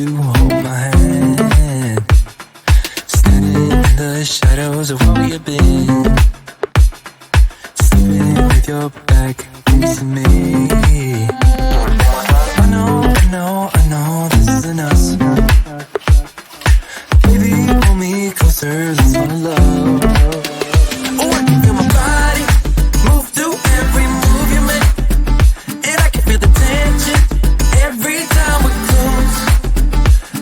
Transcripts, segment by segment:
to hold my hand, standing in the shadows of where you've been, sleeping with your back facing me. I know this isn't us. Baby, pull me closer, let's fall in love. Oh, I can feel my body move through every move you make, and I can feel the tension every time we're close.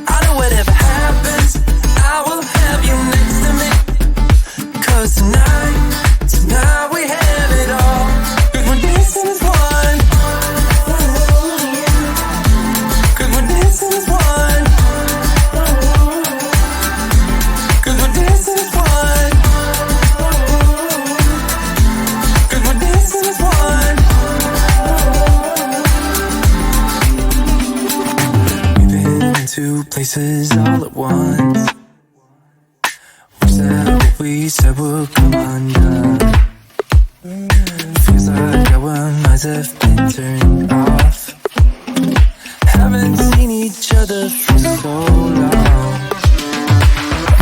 I know whatever happens, I will have you next to me. 'Cause tonight we have it all. 'Cause we're dancing as one. 'Cause we're dancing as one. 'Cause we're dancing as one. 'Cause we're dancing as one. We've been into places all at once. Wish that what we said would come undone. Feels like our minds have been turned off. Haven't seen each other for so long.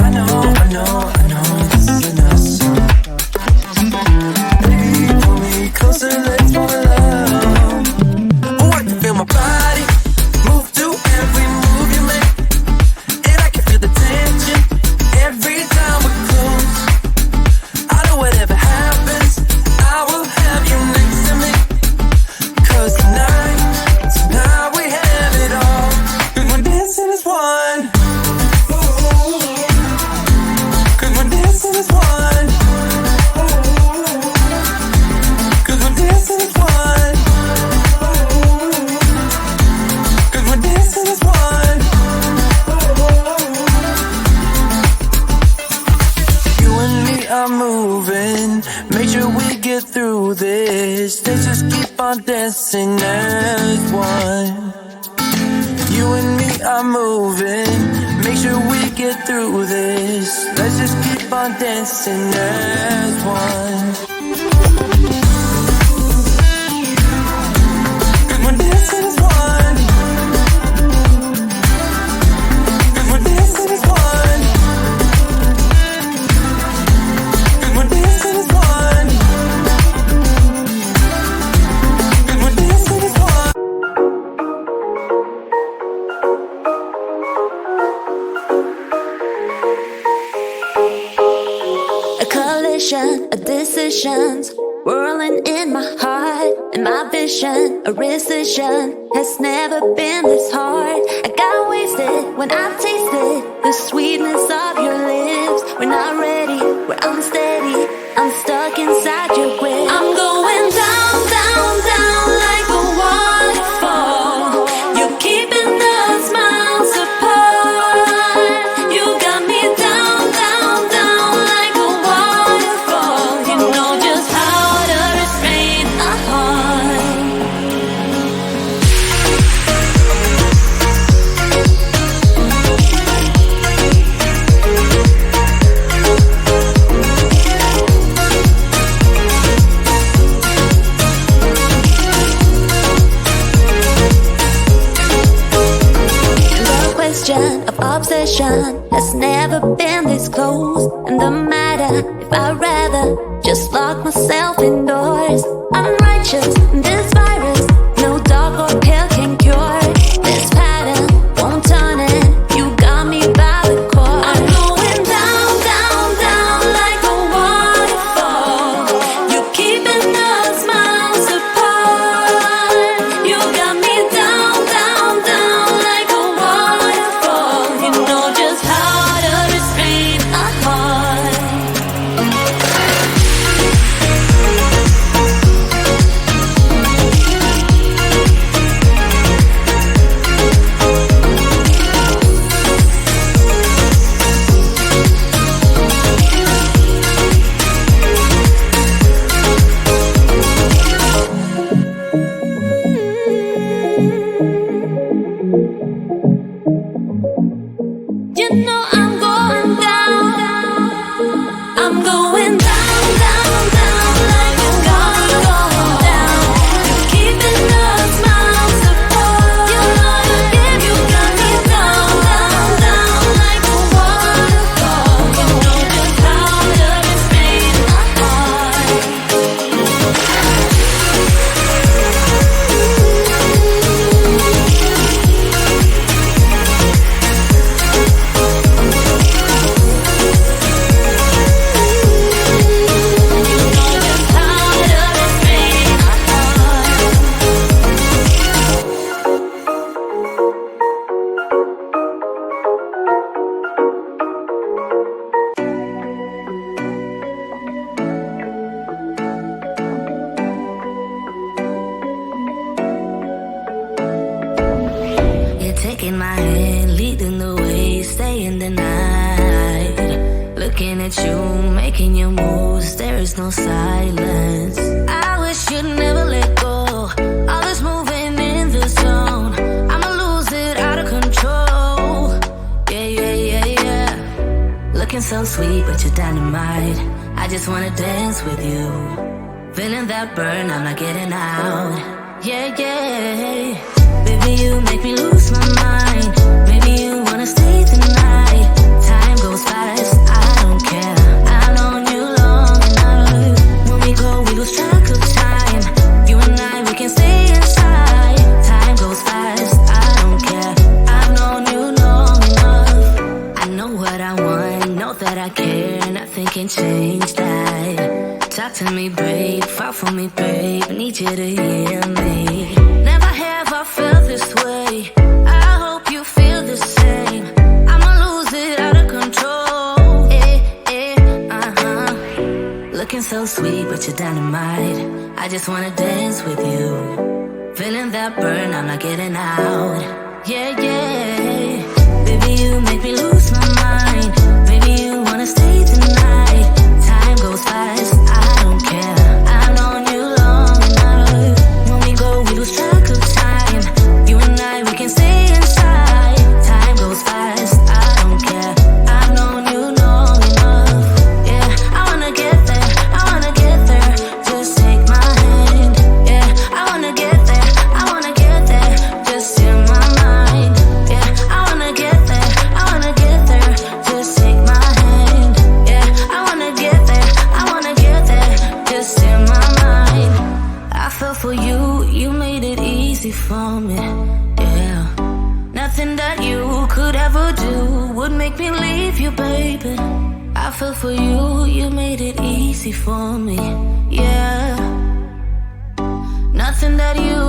I know this isn't us. Baby, pull me closer, let's fall in love. Oh, I can feel my body move through every move you make, and I can feel the tension every time we're close. I know whatever happens, I will have you next to me. 'Cause tonight we have it all. 'Cause we're dancing as one. 'Cause we're dancing as one. 'Cause we're dancing as one. 'Cause we're dancing as one. You and me are moving, make sure we get through this. Let's just keep on dancing as one. You and me are moving, make sure we get through this. Let's just keep on dancing as one. 'Cause we're dancing as one. 'Cause we're dancing as one. 'Cause we're dancing as one. 'Cause we're dancing as one. A collision of decisions whirling in my heart, and my vision, a rescission, has never been this hard. I got wasted when I tasted the sweetness of your lips. We're not ready, we're unsteady, I'm stuck inside your grip. I'm going down, down, down like a waterfall. You're keeping us miles apart. You got me down, down, down like a waterfall. You know just how to restrain a heart. The question of obsession has never been this close. And the matter if I'd rather just lock myself indoors. I'm righteous in this virus, no dog or pill can cure. This pattern won't turn it, you got me by the core. I'm going down, down, down like a waterfall. You're keeping us miles apart. You got me down, down, down like a waterfall. You know just how to restrain a heart. taking my hand, leading the way, staying the night. Looking at you, making your moves, there is no silence. I wish you'd never let go. All this moving in the zone, I'ma lose it out of control. Yeah. Looking so sweet, but you're dynamite. I just wanna dance with you. Feeling that burn, I'm not getting out. Yeah. Baby, you make me lose my mind. Maybe you wanna stay tonight. Time goes fast, I don't care. I've known you long enough. When we go, we lose track of time. You and I, we can stay inside. Time goes fast, I don't care. I've known you long enough. I know what I want, know that I care. Nothing can change that. Talk to me, babe, fall for me, babe. Need you to hear me. Never have I felt this way. I hope you feel the same. I'ma lose it out of control. Looking so sweet, but you're dynamite. I just wanna dance with you. Feeling that burn, I'm not getting out. Yeah. Baby, you make me lose my mind. Maybe you wanna stay tonight. Time goes fast, I don't care. I've known you long enough. When we go, we lose track of time. You and I, we can stay inside. Time goes fast, I don't care. I've known you long enough. Yeah, I wanna get there, I wanna get there. Just take my hand. Yeah, I wanna get there, I wanna get there. Just in my mind. Yeah, I wanna get there, I wanna get there. Just take my hand. Yeah, I wanna get there, I wanna get there. Just in my mind. I fell for you, you made it easy for me. Yeah, nothing that you could ever do would make me leave you, baby. I fell for you, you made it easy for me. Yeah, nothing that you,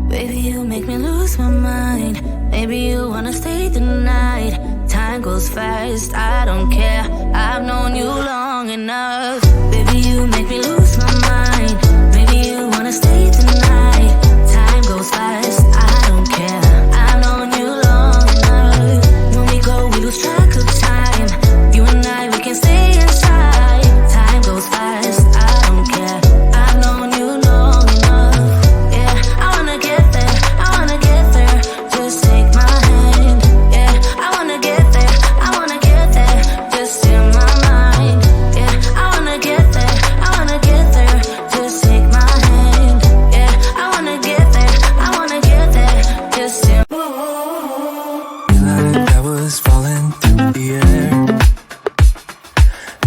baby, you make me lose my mind. Maybe you wanna stay the night. Time goes fast, I don't care. I've known you long enough. Baby, you make me lose my mind. Maybe you wanna stay the night. Time goes fast, I don't care. I've known you long enough. When we go, we lose track of time. You and I, we can stay inside. Time goes fast, I don't care. I've known you long enough. Yeah, I wanna get there, I wanna get there. Just take my hand. Yeah, I wanna get there, I wanna get there. Just in my mind. Yeah, I wanna get there, I wanna get there. Just take my hand. Yeah, I wanna get there, I wanna get there. Just in Like I was falling through the air.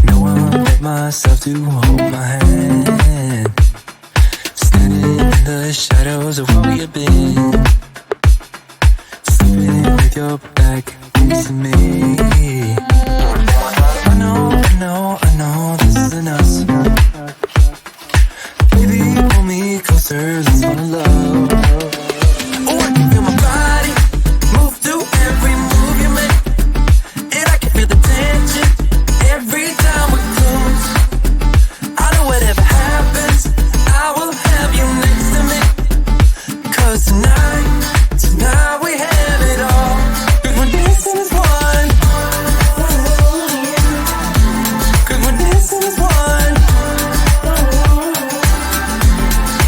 No one but myself to hold my hand. Standing in the shadows of what we have been. Sleeping with your back facing me. I know this isn't us. Baby, pull me closer, let's fall in love. Oh, I can feel my body move to every move you make. And I can feel the tension every time we're close. I know whatever happens, I will have you next to me. 'Cause tonight we have it all. 'Cause we're dancing as one. 'Cause we're dancing as one.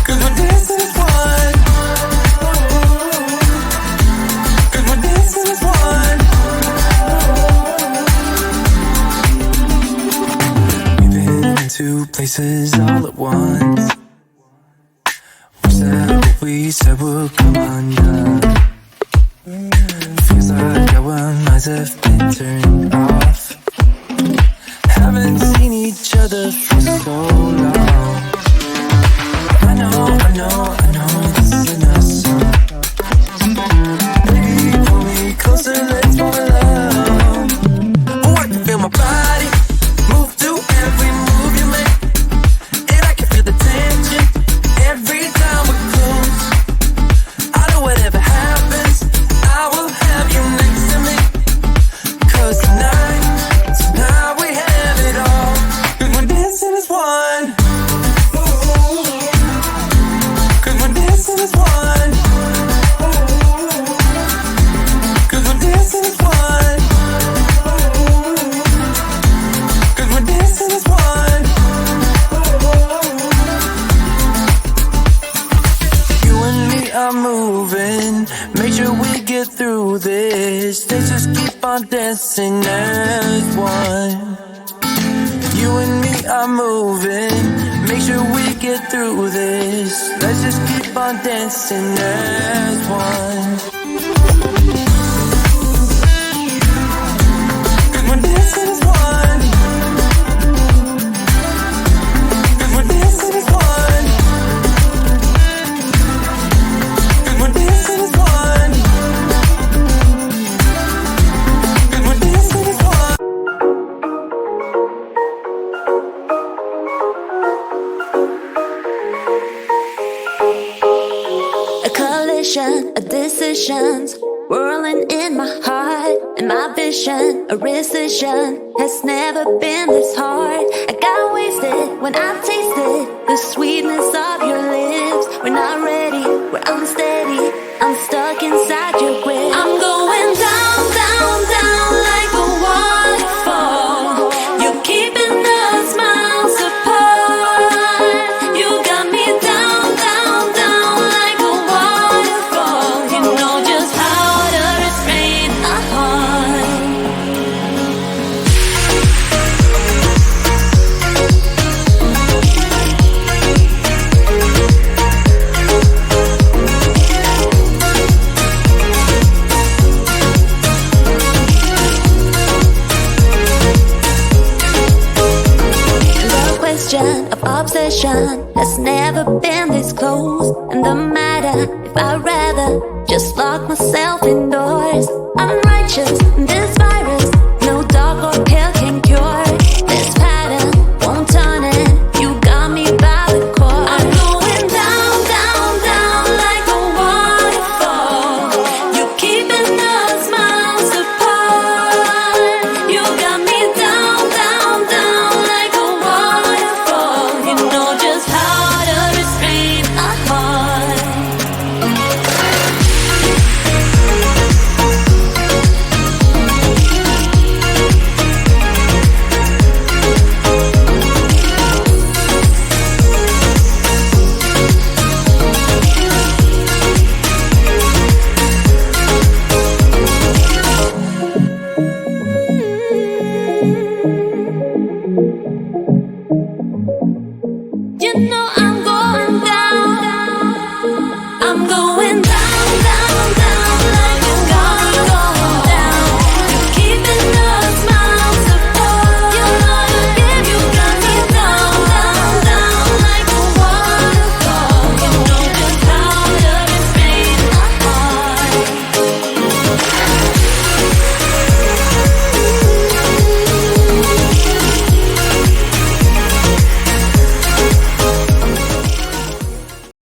'Cause we're dancing as one. 'Cause we're dancing as one. We've been into places all at once. Wish that what we said would come undone. Feels like our minds have been turned off. Haven't seen each other for so long. I know this isn't us. Baby, pull me closer, let's fall in love. Oh, I can feel my body move to every move you make. And I can feel the tension every time we're close. I know whatever happens, I will have you next to me. 'Cause tonight we have it all. 'Cause we're dancing as one. let's just keep on dancing as one. You and me are moving, make sure we get through this. Let's just keep on dancing as one. 'Cause we're dancing as one. 'Cause we're dancing as one. 'Cause we're dancing as one. 'Cause we're dancing as one. A collision of decisions whirling in my heart, and my vision, a rescission, has never been this hard. I got wasted when I tasted the sweetness of your lips. We're not ready, we're unsteady, I'm stuck inside your grip. I'm going down, down, down like a waterfall. You're keeping us miles apart. You got me down, down, down like a waterfall. You know just how to restrain a heart. The question of obsession has never been this close. And the matter if I'd rather just lock myself indoors. I'm righteous, this virus, no dog or pill can cure. This pattern won't turn it, you got me by the cord. I'm going down, down, down like a waterfall. You're keeping us miles apart. You got me down, down, down like a waterfall. You know just how to restrain a heart. You know